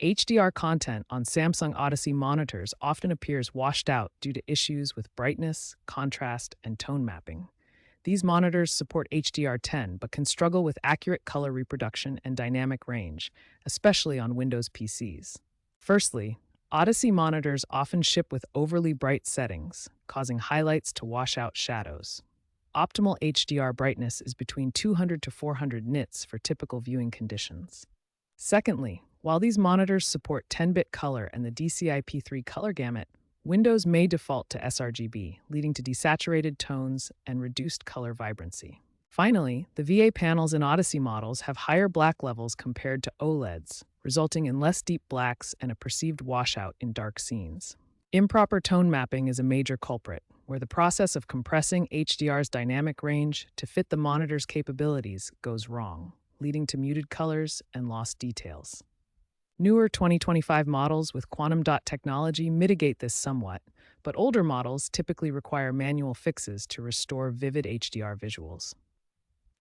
HDR content on Samsung Odyssey monitors often appears washed out due to issues with brightness, contrast, and tone mapping. These monitors support HDR10 but can struggle with accurate color reproduction and dynamic range, especially on Windows PCs. Firstly, Odyssey monitors often ship with overly bright settings, causing highlights to wash out shadows. Optimal HDR brightness is between 200 to 400 nits for typical viewing conditions. Secondly, while these monitors support 10-bit color and the DCI-P3 color gamut, Windows may default to sRGB, leading to desaturated tones and reduced color vibrancy. Finally, the VA panels in Odyssey models have higher black levels compared to OLEDs, resulting in less deep blacks and a perceived washout in dark scenes. Improper tone mapping is a major culprit, where the process of compressing HDR's dynamic range to fit the monitor's capabilities goes wrong, leading to muted colors and lost details. Newer 2025 models with quantum dot technology mitigate this somewhat, but older models typically require manual fixes to restore vivid HDR visuals.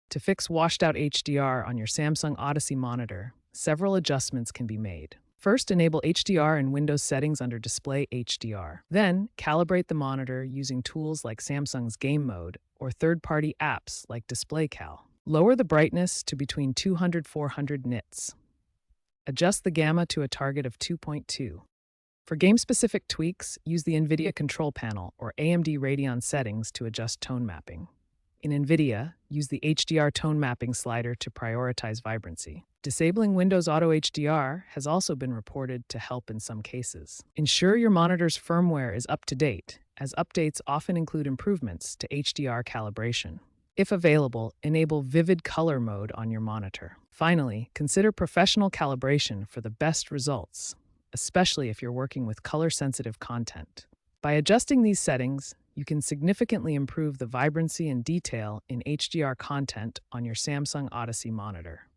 To fix washed-out HDR on your Samsung Odyssey monitor, several adjustments can be made. First, enable HDR in Windows settings under Display HDR. Then, calibrate the monitor using tools like Samsung's Game Mode or third-party apps like DisplayCal. Lower the brightness to between 200–400 nits. Adjust the gamma to a target of 2.2. For game-specific tweaks, use the NVIDIA Control Panel or AMD Radeon settings to adjust tone mapping. In NVIDIA, use the HDR tone mapping slider to prioritize vibrancy. Disabling Windows Auto HDR has also been reported to help in some cases. Ensure your monitor's firmware is up to date, as updates often include improvements to HDR calibration. If available, enable Vivid Color mode on your monitor. Finally, consider professional calibration for the best results, especially if you're working with color-sensitive content. By adjusting these settings, you can significantly improve the vibrancy and detail in HDR content on your Samsung Odyssey monitor.